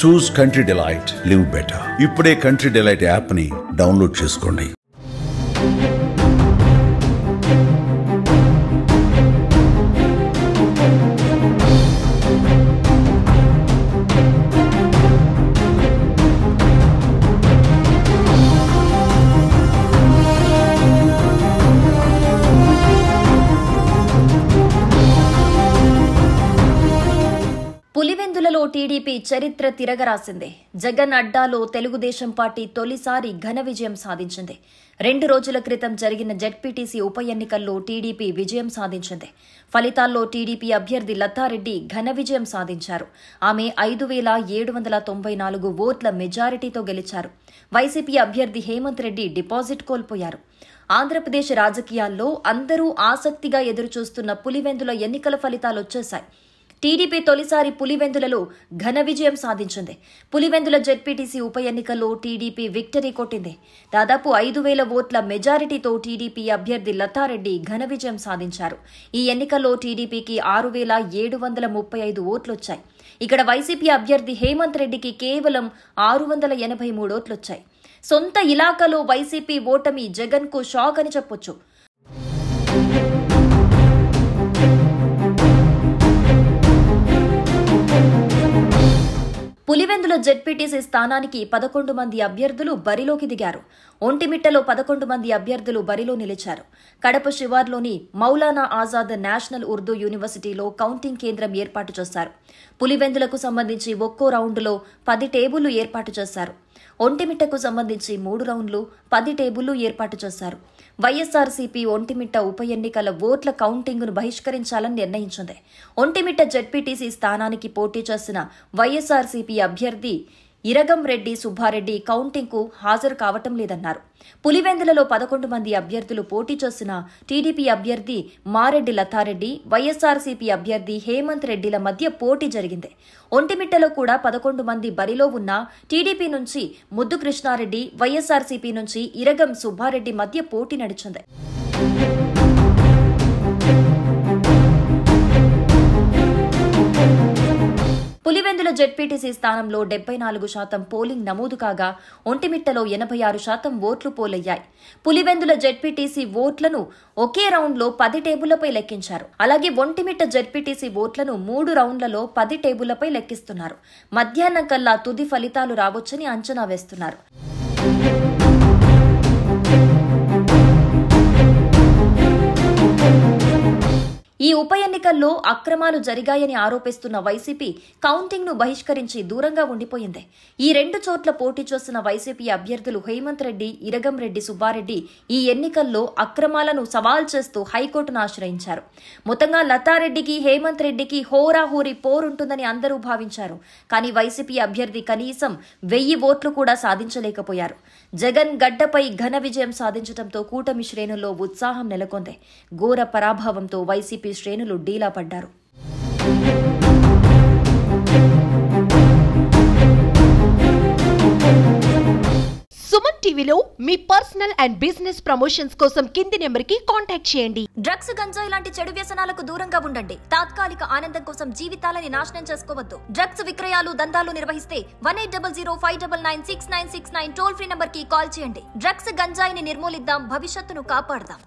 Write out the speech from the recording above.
చూస్ country delight, live better. ఇప్పుడే country delight app ని download చేసుకోండి. పులివెందులలో టీడీపీ చరిత్ర తిరగరాసింది. జగన్ అడ్డాలో తెలుగుదేశం పార్టీ తొలిసారి ఘన విజయం సాధించింది. 2 రోజుల క్రితం జరిగిన జెడ్పీటీసీ ఉప ఎన్నికల్లో టీడీపీ విజయం సాధించింది. ఫలితాల్లో టీడీపీ అభ్యర్థి లతారెడ్డి ఘన విజయం సాధించారు. ఆమె 5,794 ఓట్ల మెజారిటీతో గెలిచారు. వైసీపీ అభ్యర్థి హేమంత్ రెడ్డి డిపాజిట్ కోల్పోయారు. ఆంధ్రప్రదేశ్ రాజకీయాల్లో అందరూ ఆసక్తిగా ఎదురుచూస్తున్న పులివెందుల ఎన్నికల ఫలితాలొచ్చేశాయి. టీడీపీ తొలిసారి పులివెందులలో ఘన విజయం సాధించింది. పులివెందుల జెడ్పీటీసీ ఉప ఎన్నికల్లో టీడీపీ విక్టరీ కొట్టింది. దాదాపు 5,000 ఓట్ల మెజారిటీతో టీడీపీ అభ్యర్థి లతారెడ్డి ఘన విజయం సాధించారు. ఈ ఎన్నికల్లో టీడీపీకి 6,735 ఓట్లొచ్చాయి. ఇక్కడ వైసీపీ అభ్యర్థి హేమంత్ రెడ్డికి కేవలం 683 ఓట్లొచ్చాయి. సొంత ఇలాకాలో వైసీపీ ఓటమి జగన్ కు షాక్ అని చెప్పొచ్చు. పులివెందుల జెడ్పీటీసీ స్థానానికి 11 మంది అభ్యర్థులు బరిలోకి దిగారు. ఒంటిమిట్టలో 11 మంది అభ్యర్థులు బరిలో నిలిచారు. కడప శివార్లోని మౌలానా ఆజాద్ నేషనల్ ఉర్దూ యూనివర్సిటీలో కౌంటింగ్ కేంద్రం ఏర్పాటు చేశారు. పులివెందులకు సంబంధించి ఒక్కో రౌండ్లో 10 టేబుళ్లు ఏర్పాటు చేశారు. ఒంటిమిట్టకు సంబంధించి 3 రౌండ్లు 10 టేబుళ్లు ఏర్పాటు చేశారు. వైఎస్ఆర్సీపీ ఒంటిమిట్ట ఉప ఎన్నికల ఓట్ల కౌంటింగ్ను బహిష్కరించాలని నిర్ణయించింది. ఒంటిమిట్ట జెడ్పీటీసీ స్థానానికి పోటీ చేసిన వైఎస్ఆర్సీపీ అభ్యర్థి ఇరగం రెడ్డి సుబ్బారెడ్డి కౌంటింగ్ కు హాజరు కావటం లేదన్నారు. పులివెందులలో 11 మంది అభ్యర్థులు పోటీ చేసిన టీడీపీ అభ్యర్థి మారెడ్డి లతారెడ్డి, వైఎస్ఆర్సీపీ అభ్యర్థి హేమంత్ రెడ్డిల మధ్య పోటీ జరిగింది. ఒంటిమిట్టలో కూడా 11 మంది బరిలో ఉన్న టీడీపీ నుంచి ముద్దు కృష్ణారెడ్డి, వైఎస్ఆర్సీపీ నుంచి ఇరగం సుబ్బారెడ్డి మధ్య పోటీ నడిచింది. పులివెందుల జెడ్పీటీసీ స్థానంలో 74% పోలింగ్ నమోదు కాగా ఒంటిమిట్టలో 86% ఓట్లు పోలయ్యాయి. పులివెందుల జెడ్పీటీసీ ఓట్లను ఒకే రౌండ్లో 10 టేబుళ్లపై లెక్కించారు. అలాగే ఒంటిమిట్ట జెడ్పీటీసీ ఓట్లను 3 రౌండ్లలో 10 టేబుళ్లపై లెక్కిస్తున్నారు. మధ్యాహ్నం కల్లా తుది ఫలితాలు రావచ్చని అంచనా వేస్తున్నారు. ఈ ఉప ఎన్నికల్లో అక్రమాలు జరిగాయని ఆరోపిస్తున్న వైసీపీ కౌంటింగ్ ను బహిష్కరించి దూరంగా ఉండిపోయింది. ఈ 2 చోట్ల పోటీ చేస్తున్న వైసీపీ అభ్యర్థులు హేమంత్ రెడ్డి, ఇరగం రెడ్డి సుబ్బారెడ్డి ఈ ఎన్నికల్లో అక్రమాలను సవాల్ చేస్తూ హైకోర్టును ఆశ్రయించారు. మొత్తంగా లతారెడ్డికి, హేమంత్ రెడ్డికి హోరాహోరీ పోరుంటుందని అందరూ భావించారు. కానీ వైసీపీ అభ్యర్థి కనీసం 1000 ఓట్లు కూడా సాధించలేకపోయారు. జగన్ గడ్డపై ఘన విజయం సాధించడంతో కూటమి శ్రేణుల్లో ఉత్సాహం నెలకొంది. ఘోర పరాభవంతో వైసీపీ శ్రేణులు డీలా పడ్డారు. సుమన్ టీవీలో మీ పర్సనల్ అండ్ బిజినెస్ ప్రమోషన్స్ కోసం కింది నెంబర్కి కాంటాక్ట్ చేయండి. డ్రగ్స్, గంజాయి లాంటి చెడు వ్యసనాలకు దూరంగా ఉండండి. తాత్కాలిక ఆనందం కోసం జీవితాలని నాశనం చేసుకోవద్దు. డ్రగ్స్ విక్రయాలు, దందాలు నిర్వహిస్తే 180059996969 టోల్ ఫ్రీ నంబర్ కి కాల్ చేయండి. డ్రగ్స్, గంజాయిని నిర్మూలిద్దాం, భవిష్యత్తును కాపాడదాం.